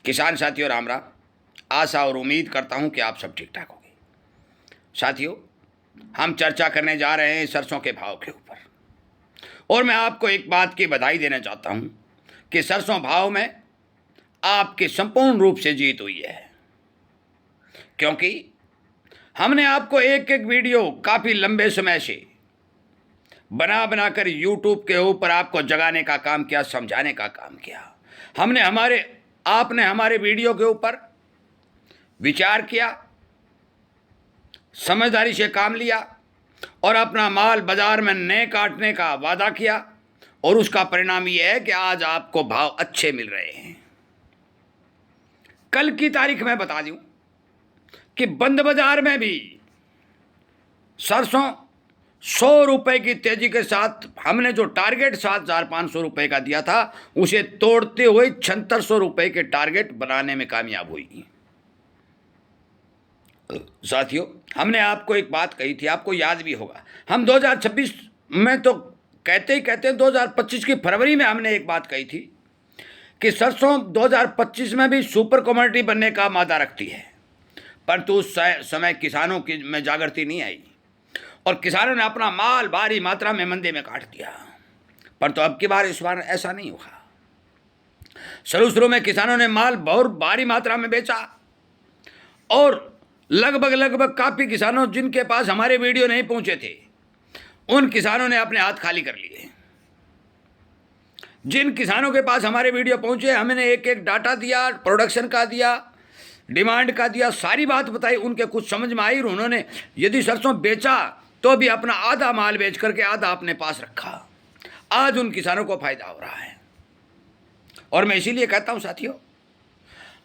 किसान साथियों राम राम। आशा और उम्मीद करता हूं कि आप सब ठीक ठाक होंगे। साथियों, हम चर्चा करने जा रहे हैं सरसों के भाव के ऊपर, और मैं आपको एक बात की बधाई देना चाहता हूं कि सरसों भाव में आपकी संपूर्ण रूप से जीत हुई है, क्योंकि हमने आपको एक एक वीडियो काफ़ी लंबे समय से बनाकर YouTube के ऊपर आपको जगाने का काम किया, समझाने का काम किया। आपने हमारे वीडियो के ऊपर विचार किया, समझदारी से काम लिया और अपना माल बाजार में न काटने का वादा किया, और उसका परिणाम ये है कि आज आपको भाव अच्छे मिल रहे हैं। कल की तारीख में बता दूं कि बंद बाजार में भी सरसों 100 रुपए की तेजी के साथ हमने जो टारगेट 7,500 रुपए का दिया था, उसे तोड़ते हुए 7600 रुपए के टारगेट बनाने में कामयाब हुई। साथियों, हमने आपको एक बात कही थी, आपको याद भी होगा। हम 2026 में तो कहते ही कहते हैं, 2025 की फरवरी में हमने एक बात कही थी कि सरसों 2025 में भी सुपर कमोडिटी बनने का मादा रखती है, परंतु उस समय किसानों की में जागृति नहीं आई और किसानों ने अपना माल भारी मात्रा में मंदी में काट दिया। परंतु अब की बार इस बार ऐसा नहीं हुआ। शुरू में किसानों ने माल बहुत भारी मात्रा में बेचा, और लगभग काफ़ी किसानों जिनके पास हमारे वीडियो नहीं पहुंचे थे, उन किसानों ने अपने हाथ खाली कर लिए। जिन किसानों के पास हमारे वीडियो पहुंचे, हमने एक एक डाटा दिया, प्रोडक्शन का दिया, डिमांड का दिया, सारी बात बताई। उनके कुछ समझ में आई, उन्होंने यदि सरसों बेचा तो भी अपना आधा माल बेच करके आधा अपने पास रखा। आज उन किसानों को फायदा हो रहा है। और मैं इसीलिए कहता हूं साथियों,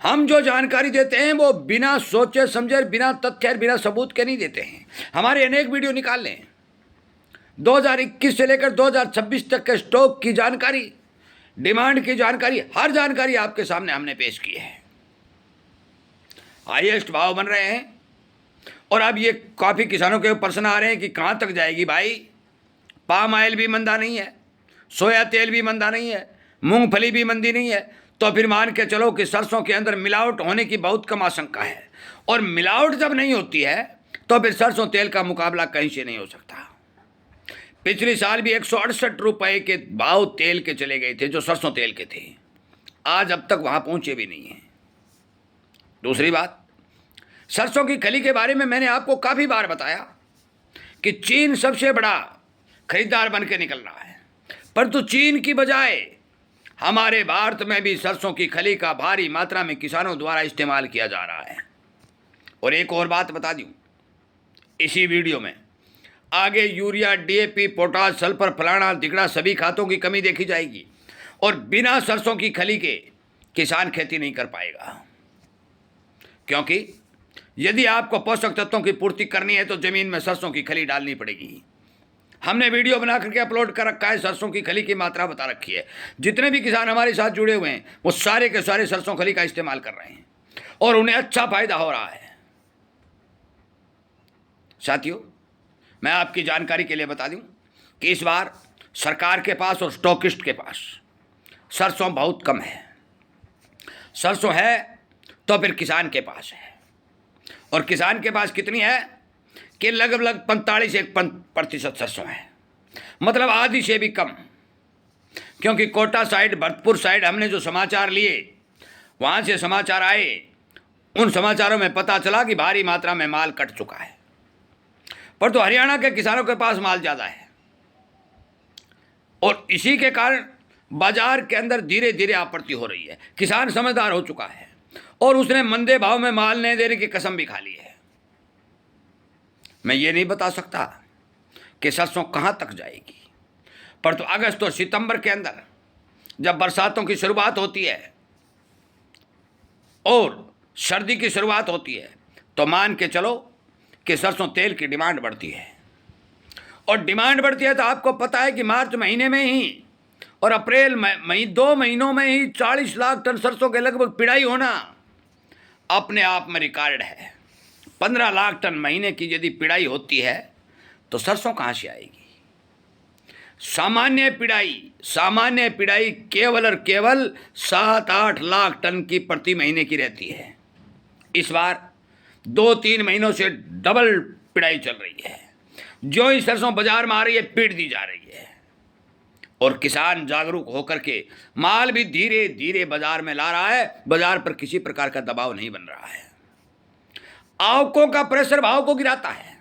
हम जो जानकारी देते हैं वो बिना सोचे समझे, बिना तथ्य, बिना सबूत के नहीं देते हैं। हमारे अनेक वीडियो निकाल लें, 2021 से लेकर 2026 तक के स्टॉक की जानकारी, डिमांड की जानकारी, हर जानकारी आपके सामने हमने पेश की है। हाईएस्ट भाव बन रहे हैं, और अब ये काफ़ी किसानों के प्रश्न आ रहे हैं कि कहाँ तक जाएगी भाई। पाम ऑयल भी मंदा नहीं है, सोया तेल भी मंदा नहीं है, मूंगफली भी मंदी नहीं है, तो फिर मान के चलो कि सरसों के अंदर मिलावट होने की बहुत कम आशंका है। और मिलावट जब नहीं होती है तो फिर सरसों तेल का मुकाबला कहीं से नहीं हो सकता। पिछले साल भी 168 रुपए के भाव तेल के चले गए थे, जो सरसों तेल के थे। आज अब तक वहाँ पहुँचे भी नहीं हैं। दूसरी बात, सरसों की खली के बारे में मैंने आपको काफ़ी बार बताया कि चीन सबसे बड़ा खरीदार बन के निकल रहा है, परंतु चीन की बजाय हमारे भारत में भी सरसों की खली का भारी मात्रा में किसानों द्वारा इस्तेमाल किया जा रहा है। और एक और बात बता दूं, इसी वीडियो में आगे यूरिया, DAP, पोटाश, सल्फर, फलाना धिकड़ा सभी खादों की कमी देखी जाएगी, और बिना सरसों की खली के किसान खेती नहीं कर पाएगा। क्योंकि यदि आपको पोषक तत्वों की पूर्ति करनी है तो जमीन में सरसों की खली डालनी पड़ेगी। हमने वीडियो बना करके अपलोड कर रखा है, सरसों की खली की मात्रा बता रखी है। जितने भी किसान हमारे साथ जुड़े हुए हैं वो सारे के सारे सरसों खली का इस्तेमाल कर रहे हैं, और उन्हें अच्छा फायदा हो रहा है। साथियों, मैं आपकी जानकारी के लिए बता दूं कि इस बार सरकार के पास और स्टॉकिस्ट के पास सरसों बहुत कम है। सरसों है तो फिर किसान के पास है, और किसान के पास कितनी है कि लगभग 45% सरसों है, मतलब आधी से भी कम। क्योंकि कोटा साइड, भरतपुर साइड हमने जो समाचार लिए, वहाँ से समाचार आए, उन समाचारों में पता चला कि भारी मात्रा में माल कट चुका है। पर तो हरियाणा के किसानों के पास माल ज़्यादा है, और इसी के कारण बाजार के अंदर धीरे धीरे आपूर्ति हो रही है। किसान समझदार हो चुका है, और उसने मंदे भाव में माल नहीं देने की कसम भी खा ली है। मैं ये नहीं बता सकता कि सरसों कहाँ तक जाएगी, पर तो अगस्त और सितंबर के अंदर जब बरसातों की शुरुआत होती है और सर्दी की शुरुआत होती है, तो मान के चलो कि सरसों तेल की डिमांड बढ़ती है। और डिमांड बढ़ती है तो आपको पता है कि मार्च महीने में ही और अप्रैल में 2 महीनों में ही 40 लाख टन सरसों के लगभग पिड़ाई होना अपने आप में रिकॉर्ड है। 15 लाख टन महीने की यदि पिड़ाई होती है तो सरसों कहाँ से आएगी। सामान्य पिड़ाई केवल और केवल 7-8 लाख टन की प्रति महीने की रहती है। इस बार 2-3 महीनों से डबल पिड़ाई चल रही है। जो ही सरसों बाजार में आ रही है पीट दी जा रही है, और किसान जागरूक होकर के माल भी धीरे धीरे बाजार में ला रहा है। बाजार पर किसी प्रकार का दबाव नहीं बन रहा है। आवकों का प्रेशर भाव को गिराता है,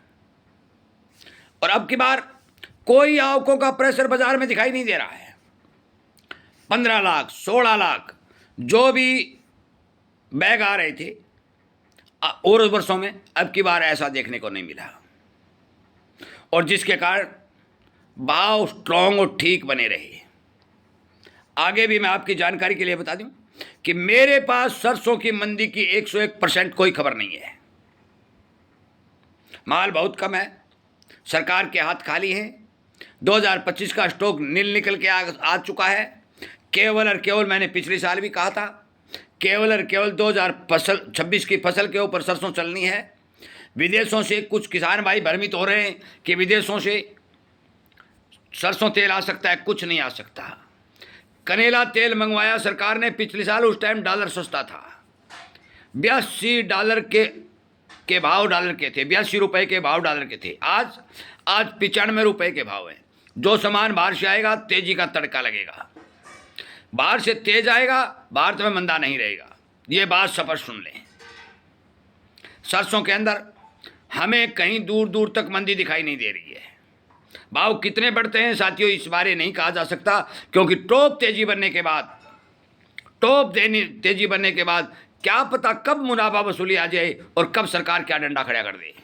और अब की बार कोई आवकों का प्रेशर बाजार में दिखाई नहीं दे रहा है। 15 लाख 16 लाख जो भी बैग आ रहे थे और वर्षों में, अब की बार ऐसा देखने को नहीं मिला, और जिसके कारण भाव स्ट्रॉन्ग और ठीक बने रहे। आगे भी मैं आपकी जानकारी के लिए बता दूं कि मेरे पास सरसों की मंदी की 101% कोई खबर नहीं है। माल बहुत कम है, सरकार के हाथ खाली हैं। 2025 का स्टॉक नील निकल के आ चुका है। केवल और केवल, मैंने पिछले साल भी कहा था, केवल और केवल 2026 की फसल के ऊपर सरसों चलनी है। विदेशों से कुछ किसान भाई भ्रमित हो रहे हैं कि विदेशों से सरसों तेल आ सकता है, कुछ नहीं आ सकता। कनेला तेल मंगवाया सरकार ने पिछले साल, उस टाइम डॉलर सस्ता था, $82 के भाव डॉलर के थे, 82 रुपये के भाव डॉलर के थे। आज 95 रुपये के भाव हैं। जो सामान बाहर से आएगा तेजी का तड़का लगेगा, बाहर से तेज आएगा, भारत में मंदा नहीं रहेगा। ये बात स्पष्ट सुन लें। सरसों के अंदर हमें कहीं दूर दूर तक मंदी दिखाई नहीं दे रही है। भाव कितने बढ़ते हैं साथियों, इस बारे नहीं कहा जा सकता, क्योंकि टॉप तेजी बनने के बाद क्या पता कब मुनाफा वसूली आ जाए और कब सरकार क्या डंडा खड़ा कर दे।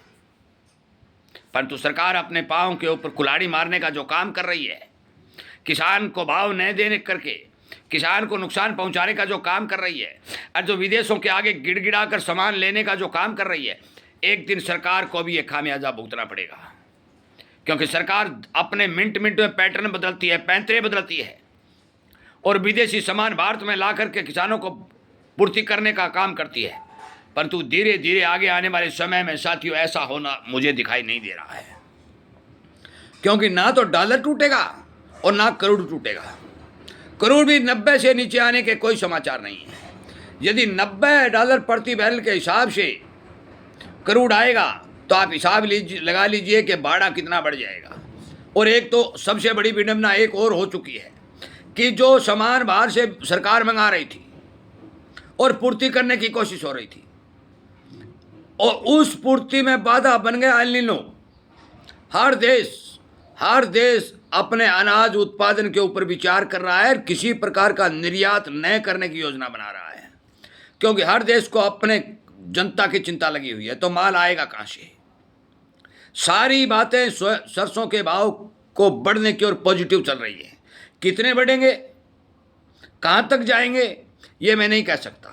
परंतु सरकार अपने पांव के ऊपर कुल्हाड़ी मारने का जो काम कर रही है, किसान को भाव न देने करके किसान को नुकसान पहुंचाने का जो काम कर रही है, और जो विदेशों के आगे गिड़गिड़ा कर सामान लेने का जो काम कर रही है, एक दिन सरकार को भी ये खामियाजा भुगतना पड़ेगा। क्योंकि सरकार अपने मिनट मिनट में पैटर्न बदलती है, पैंतरे बदलती है, और विदेशी सामान भारत में ला करके किसानों को पूर्ति करने का काम करती है। परंतु धीरे धीरे आगे आने वाले समय में साथियों ऐसा होना मुझे दिखाई नहीं दे रहा है, क्योंकि ना तो डॉलर टूटेगा और ना करोड़ टूटेगा। करोड़ भी 90 से नीचे आने के कोई समाचार नहीं है। यदि $90 प्रति बैरल के हिसाब से करोड़ आएगा तो आप हिसाब लगा लीजिए कि भाड़ा कितना बढ़ जाएगा। और एक तो सबसे बड़ी विडंबना एक और हो चुकी है कि जो सामान बाहर से सरकार मंगा रही थी और पूर्ति करने की कोशिश हो रही थी, और उस पूर्ति में बाधा बन गया एल नीनो। हर देश अपने अनाज उत्पादन के ऊपर विचार कर रहा है, किसी प्रकार का निर्यात न करने की योजना बना रहा है, क्योंकि हर देश को अपने जनता की चिंता लगी हुई है। तो माल आएगा कहाँ से? सारी बातें सरसों के भाव को बढ़ने की ओर पॉजिटिव चल रही है। कितने बढ़ेंगे, कहाँ तक जाएंगे, ये मैं नहीं कह सकता,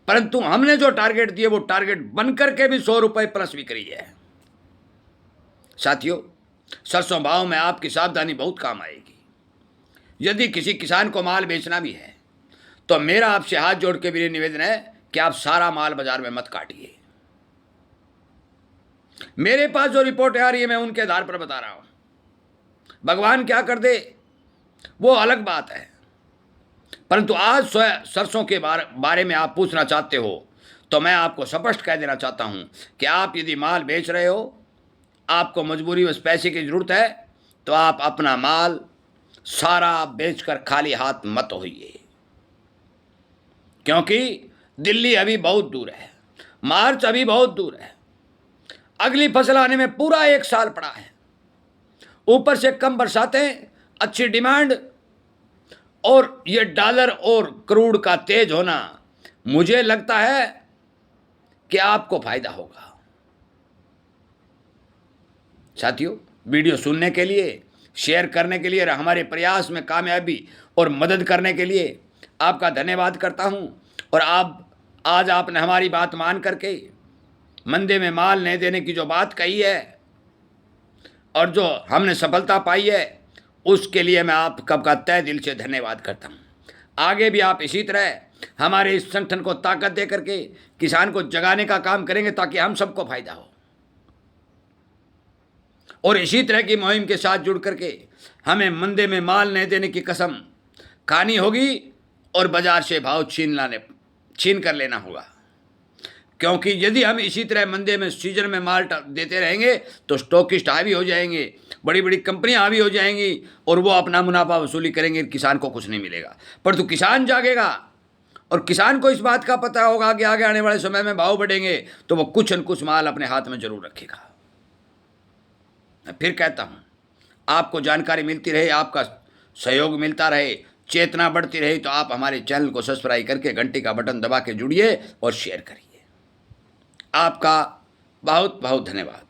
परंतु हमने जो टारगेट दिए वो टारगेट बनकर के भी 100 रुपये प्लस भी करी है। साथियों, सरसों भाव में आपकी सावधानी बहुत काम आएगी। यदि किसी किसान को माल बेचना भी है तो मेरा आपसे हाथ जोड़ के भी निवेदन है कि आप सारा माल बाजार में मत काटिए। मेरे पास जो रिपोर्ट आ रही है मैं उनके आधार पर बता रहा हूं। भगवान क्या कर दे वो अलग बात है, परंतु आज सरसों के बारे में आप पूछना चाहते हो तो मैं आपको स्पष्ट कह देना चाहता हूं कि आप यदि माल बेच रहे हो, आपको मजबूरी बस पैसे की जरूरत है, तो आप अपना माल सारा बेचकर खाली हाथ मत होइए, क्योंकि दिल्ली अभी बहुत दूर है, मार्च अभी बहुत दूर है, अगली फसल आने में पूरा 1 साल पड़ा है। ऊपर से कम बरसातें, अच्छी डिमांड और ये डॉलर और करोड़ का तेज होना, मुझे लगता है कि आपको फायदा होगा। साथियों, वीडियो सुनने के लिए, शेयर करने के लिए और हमारे प्रयास में कामयाबी और मदद करने के लिए आपका धन्यवाद करता हूं। और आज आपने हमारी बात मान करके मंदे में माल नहीं देने की जो बात कही है और जो हमने सफलता पाई है, उसके लिए मैं आपका तहे दिल से धन्यवाद करता हूं। आगे भी आप इसी तरह हमारे इस संगठन को ताकत दे करके किसान को जगाने का काम करेंगे ताकि हम सबको फायदा हो। और इसी तरह की मुहिम के साथ जुड़ करके हमें मंदे में माल नहीं देने की कसम खानी होगी और बाजार से भाव छीन कर लेना होगा। क्योंकि यदि हम इसी तरह मंदे में सीजन में माल देते रहेंगे तो स्टॉकिस्ट हावी हो जाएंगे, बड़ी बड़ी कंपनियां हावी हो जाएंगी और वो अपना मुनाफा वसूली करेंगे, किसान को कुछ नहीं मिलेगा। परंतु किसान जागेगा और किसान को इस बात का पता होगा कि आगे आने वाले समय में भाव बढ़ेंगे तो वो कुछ न कुछ माल अपने हाथ में जरूर रखेगा। मैं फिर कहता हूँ, आपको जानकारी मिलती रहे, आपका सहयोग मिलता रहे, चेतना बढ़ती रही तो आप हमारे चैनल को सब्सक्राइब करके घंटी का बटन दबा के जुड़िए और शेयर करिए। आपका बहुत बहुत धन्यवाद।